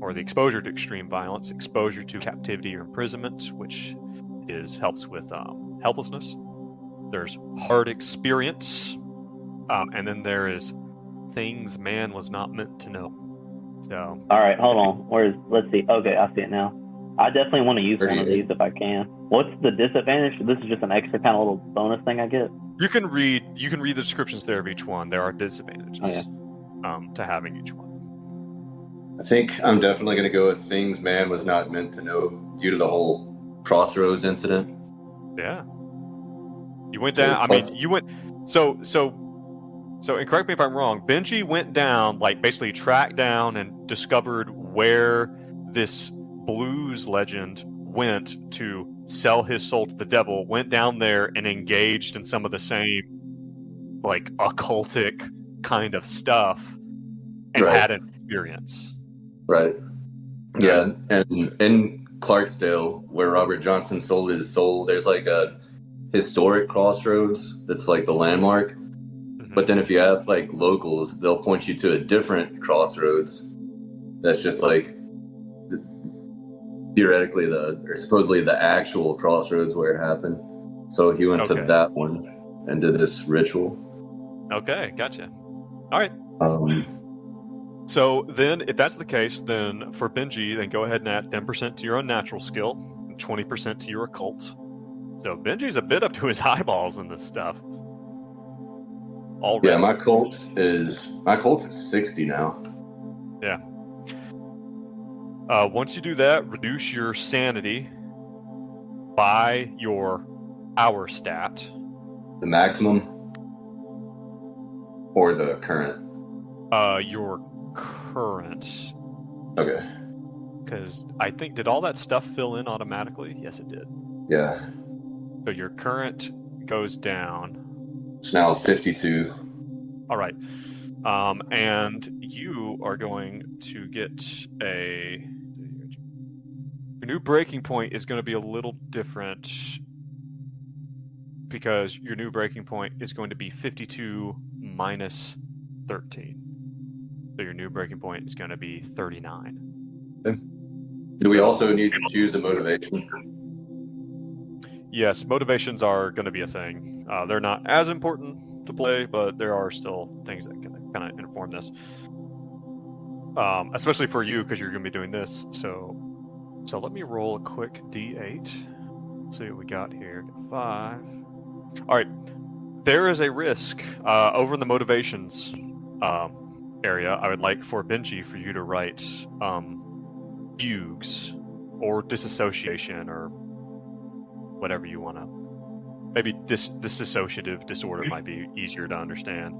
or the exposure to extreme violence, exposure to captivity or imprisonment, which helps with helplessness. There's hard experience, and then there is things man was not meant to know. So, all right, hold on. Let's see. Okay, I see it now. I definitely want to use one of these if I can. What's the disadvantage? This is just an extra kind of little bonus thing I get. You can read the descriptions there of each one. There are disadvantages to having each one. I think I'm definitely going to go with things man was not meant to know due to the whole Crossroads incident. Yeah. You went down. I mean, you went. So, and correct me if I'm wrong. Benji went down, like basically tracked down and discovered where this blues legend went to sell his soul to the devil. Went down there and engaged in some of the same, like, occultic kind of stuff, and had an experience. Right. Yeah, and in Clarksdale, where Robert Johnson sold his soul, there's like a historic crossroads that's like the landmark. Mm-hmm. But then if you ask like locals, they'll point you to a different crossroads that's just like theoretically supposedly the actual crossroads where it happened. So he went to that one and did this ritual. Okay, gotcha. All right. So then, if that's the case, then for Benji, then go ahead and add 10% to your unnatural skill, and 20% to your occult. So Benji's a bit up to his eyeballs in this stuff already. Yeah, my cult is 60 now. Yeah. Once you do that, reduce your sanity by your hour stat. The maximum or the current? Your current. Okay. Because I think, did all that stuff fill in automatically? Yes, it did. Yeah. So your current goes down. It's now 52. All right. And you are going to get your new breaking point is going to be a little different, because your new breaking point is going to be 52 minus 13. So your new breaking point is going to be 39. Do we also need to choose a motivation? Yes, motivations are going to be a thing. They're not as important to play, but there are still things that can kind of inform this. Especially for you, because you're going to be doing this. So let me roll a quick D8. Let's see what we got here. 5. All right. There is a risk over in the motivations area. I would like for Benji for you to write fugues or disassociation or whatever you want to. Maybe dissociative disorder might be easier to understand.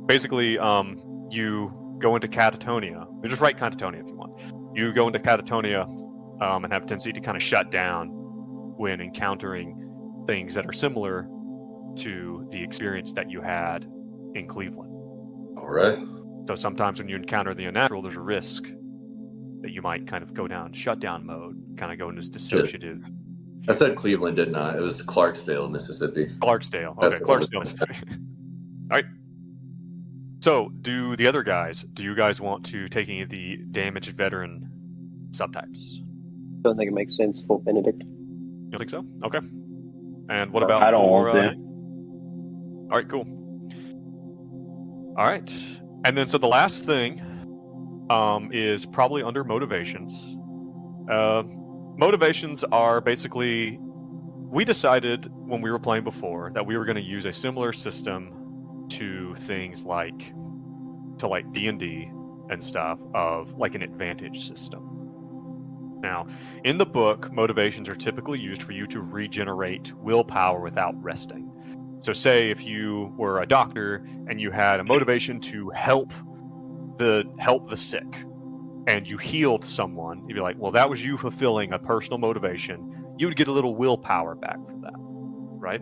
Basically, you go into catatonia. You just write catatonia if you want. You go into catatonia and have a tendency to kind of shut down when encountering things that are similar to the experience that you had in Cleveland. All right. So sometimes when you encounter the unnatural, there's a risk that you might kind of go down shutdown mode, kind of go into this dissociative. I said Cleveland, didn't I? It was Clarksdale, Mississippi. Clarksdale. That's Okay, what it Clarksdale, was. Mississippi. All right. So, do you guys want to take any of the damaged veteran subtypes? Don't think it makes sense for Benedict. You don't think so? Okay. And what about I don't for, want to. all right, cool. All right. And then, so the last thing is probably under motivations. Motivations are basically, we decided when we were playing before that we were going to use a similar system to things like D&D and stuff, of like an advantage system. Now, in the book, motivations are typically used for you to regenerate willpower without resting. So say if you were a doctor and you had a motivation to help the sick and you healed someone, you'd be like, well, that was you fulfilling a personal motivation. You would get a little willpower back for that, right?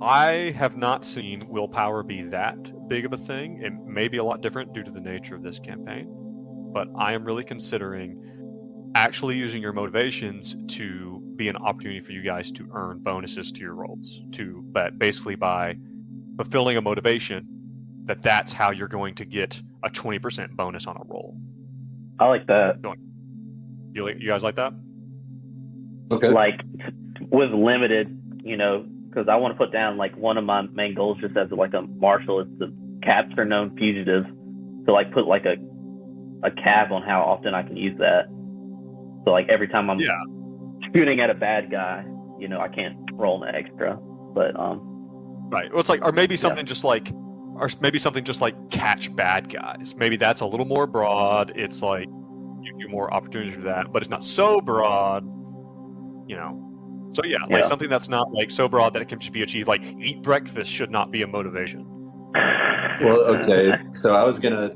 I have not seen willpower be that big of a thing. It may be a lot different due to the nature of this campaign, but I am really considering actually using your motivations to be an opportunity for you guys to earn bonuses to your rolls, but basically by fulfilling a motivation, that's how you're going to get a 20% bonus on a roll. I like that. You guys like that? Okay. Like, with limited, because I want to put down, like, one of my main goals just as, like, a marshal is to capture known fugitives. So, like, put, like, a cap on how often I can use that. So, like, every time I'm shooting at a bad guy, I can't roll an extra. But, right. Well, it's like, or maybe something just like catch bad guys. Maybe that's a little more broad. It's like, give you more opportunities for that, but it's not so broad, So like something that's not like so broad that it can just be achieved. Like eat breakfast should not be a motivation. Well, okay. So I was gonna,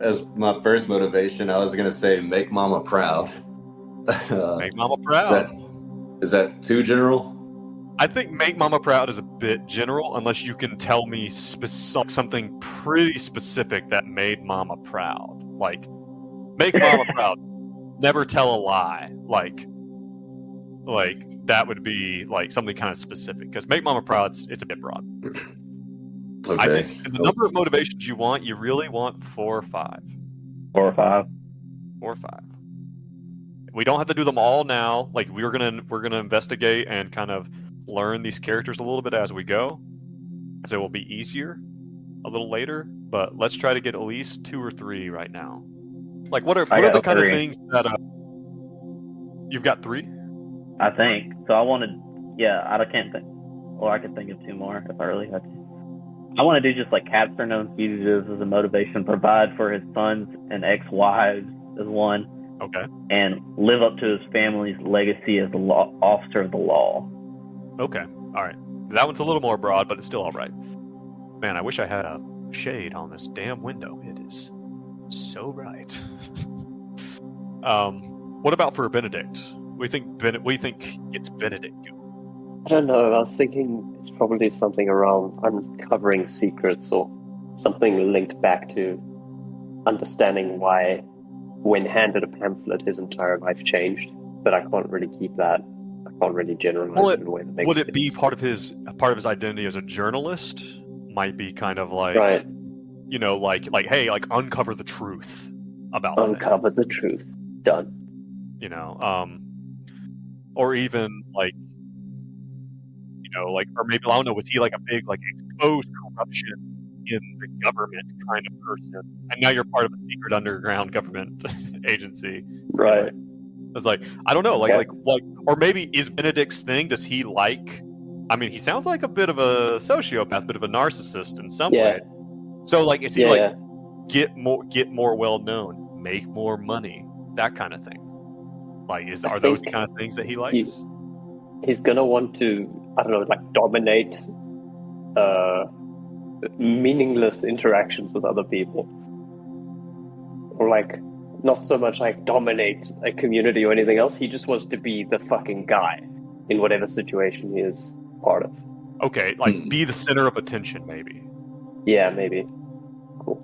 as my first motivation, I was gonna say make mama proud. Make mama proud. Is that too general? I think make mama proud is a bit general, unless you can tell me something pretty specific that made mama proud. Like make mama proud. Never tell a lie. Like that would be like something kind of specific, because make mama proud, it's a bit broad. Okay. I think the number of motivations you really want 4 or 5. 4 or 5. 4 or 5. We don't have to do them all now. Like we're gonna investigate and kind of learn these characters a little bit as we go, so it will be easier a little later. But let's try to get at least 2 or 3 right now. Like what are the kind 3. of things that you've got 3? I think so. I can't think. Or I could think of 2 more if I really had to. I want to do just like capture known fugitives as a motivation, provide for his sons and ex-wives as one. Okay. And live up to his family's legacy as the officer of the law. Okay. All right. That one's a little more broad, but it's still all right. Man, I wish I had a shade on this damn window. It is so bright. What about for Benedict? We think it's Benedict. I don't know. I was thinking it's probably something around uncovering secrets or something linked back to understanding why, when handed a pamphlet, his entire life changed. But I can't really keep that. I can't really generalize in a way that makes Would it sense. be part of his identity as a journalist? Might be kind of like, right? Hey, like uncover the truth about Uncover the truth. Done. Or even or maybe I don't know. Was he like a big exposed corruption in the government kind of person? And now you're part of a secret underground government agency, Right? It's like I don't know, or maybe is Benedict's thing? Does he like? I mean, he sounds like a bit of a sociopath, bit of a narcissist in some way. So is he get more well known, make more money, that kind of thing? Are those the kind of things that he likes? He's gonna want to, I don't know, dominate meaningless interactions with other people, or not so much dominate a community or anything else. He just wants to be the fucking guy. in whatever situation he is part of. Okay, like be the center of attention, maybe. Yeah, maybe. Cool.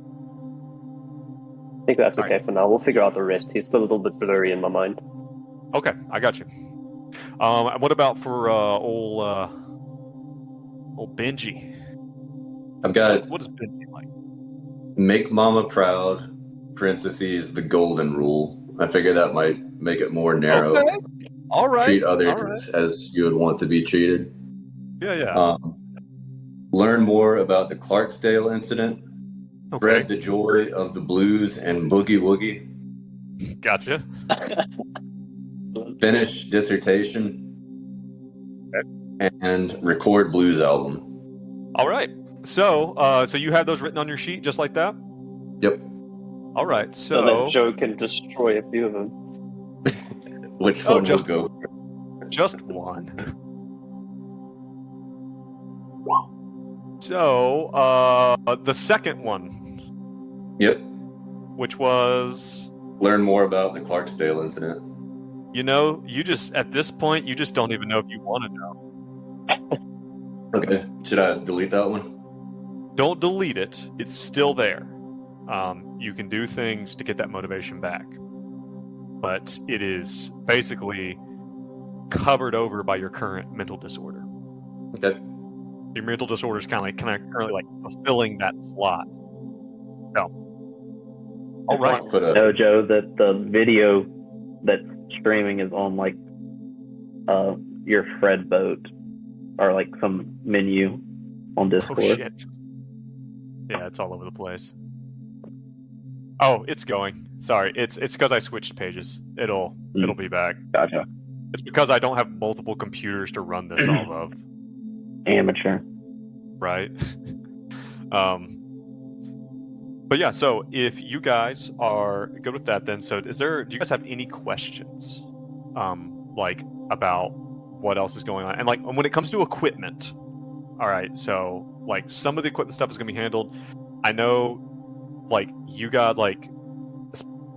I think that's okay for now. We'll figure out the rest. He's still a little bit blurry in my mind. Okay, I got you. What about for old Benji? I've got What is Benji like? make mama proud, parentheses, the golden rule. I figure that might make it more narrow. Okay. All right. Treat others as you would want to be treated. Yeah. Learn more about the Clarksdale incident. Okay. Spread the joy of the blues and boogie woogie. Gotcha. Finish dissertation. And record blues album. All right. So you have those written on your sheet just like that? Yep. All right. So that Joe can destroy a few of them. Which one just will go? Just one. So the second one. Yep. Which was learn more about the Clarksdale incident. You just at this point you just don't even know if you want to know. Okay. Should I delete that one? Don't delete it. It's still there. You can do things to get that motivation back. But it is basically covered over by your current mental disorder. Okay. Your mental disorder is kind of currently like fulfilling that slot. So, all right. No, Joe, that the video that's streaming is on like your Fred boat or like some menu on Discord. Oh shit. Yeah, it's all over the place. Oh, it's going. Sorry, it's because I switched pages. It'll be back. Gotcha. It's because I don't have multiple computers to run this off of. Amateur. Right. But yeah, so if you guys are good with that, then do you guys have any questions, like about what else is going on, and like when it comes to equipment? All right, so like some of the equipment stuff is going to be handled. I know, like you got like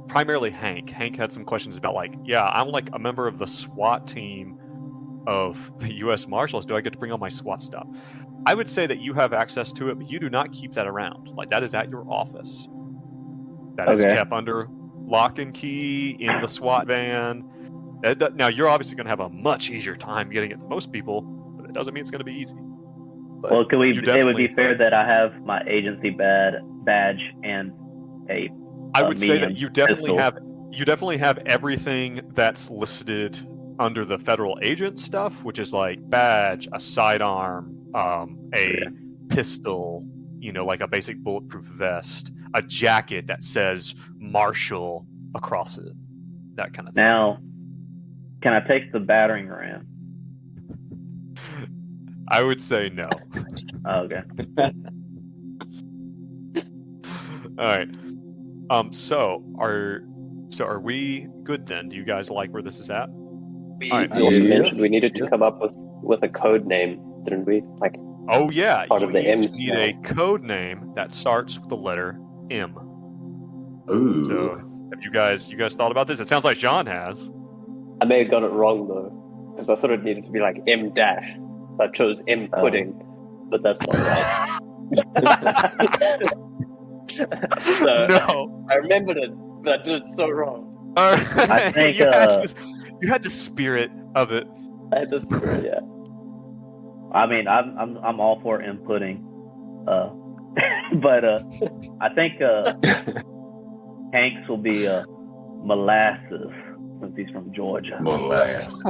primarily Hank. Hank had some questions about like, yeah, I'm like a member of the SWAT team of the U.S. Marshals. Do I get to bring all my SWAT stuff? I would say that you have access to it, but you do not keep that around. Like that is at your office. That is kept under lock and key in the SWAT van. Now you're obviously going to have a much easier time getting it than most people, but it doesn't mean it's going to be easy. But well, it would be fair that I have my agency badge and a. I would say that you definitely pistol. have everything that's listed under the federal agent stuff, which is like badge, a sidearm, a pistol, like a basic bulletproof vest, a jacket that says Marshal across it, that kind of thing. Now, can I take the battering ram? I would say no. Oh, okay. All right. So are we good then? Do you guys like where this is at? We also mentioned we needed to come up with a code name, didn't we? Like, oh yeah, part of the M. You need a code name that starts with the letter M. Ooh. So have you guys thought about this? It sounds like John has. I may have got it wrong though, because I thought it needed to be like M dash. I chose M pudding, but that's not right. So no, I remembered it, but I did it so wrong. I think you had the spirit of it. I had the spirit, yeah. I mean, I'm all for inputting, but I think Hanks will be molasses since he's from Georgia. Molasses.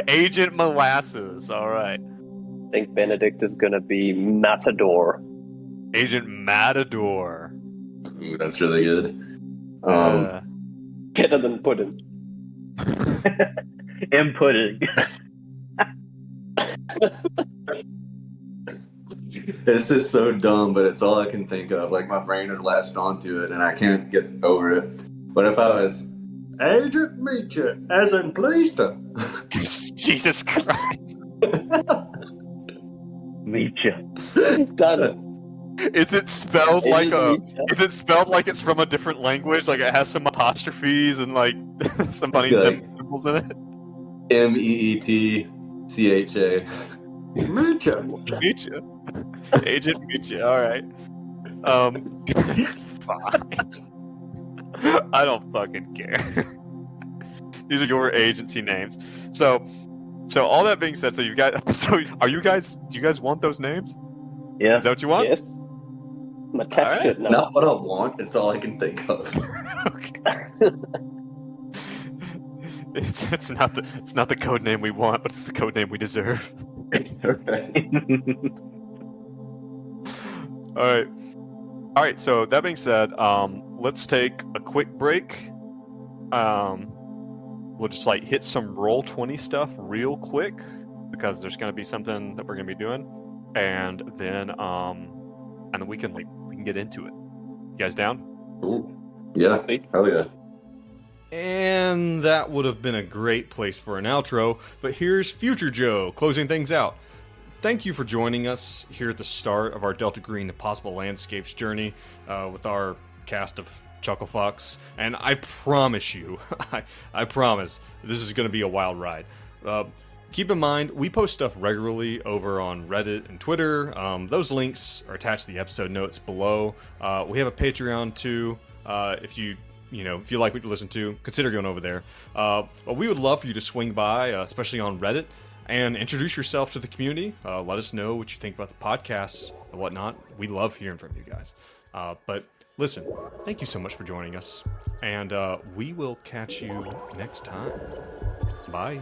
Agent Molasses. All right. I think Benedict is gonna be Matador. Agent Matador. Ooh, that's really good. Better than pudding. Inputting. This is so dumb, but it's all I can think of. Like, my brain has latched onto it, and I can't get over it. But if I was Agent Meacher, as in pleased to. Jesus Christ. Meet you. Done. Is it spelled like it's from a different language? Like it has some apostrophes and like some funny symbols in it? MEET CHA. Mecha. Micha. Agent Micha, alright. It's fine. I don't fucking care. These are your agency names. So all that being said, so you guys, do you guys want those names? Yeah. Is that what you want? Yes. I'm attached to it now. Not what I want. It's all I can think of. Okay. It's not the code name we want, but it's the code name we deserve. Okay. All right. So that being said, let's take a quick break. We'll just like hit some Roll20 stuff real quick because there's going to be something that we're going to be doing, and then we can get into it. You guys down? Ooh. Yeah. Hell yeah. And that would have been a great place for an outro, but here's Future Joe closing things out. Thank you for joining us here at the start of our Delta Green Impossible Landscapes journey with our cast of Chucklefucks, and I promise you, I promise, this is going to be a wild ride. Keep in mind, we post stuff regularly over on Reddit and Twitter. Those links are attached to the episode notes below. We have a Patreon too. If you like what you listen to, consider going over there. But we would love for you to swing by, especially on Reddit, and introduce yourself to the community. Let us know what you think about the podcasts and whatnot. We love hearing from you guys. But listen, thank you so much for joining us, and we will catch you next time. Bye.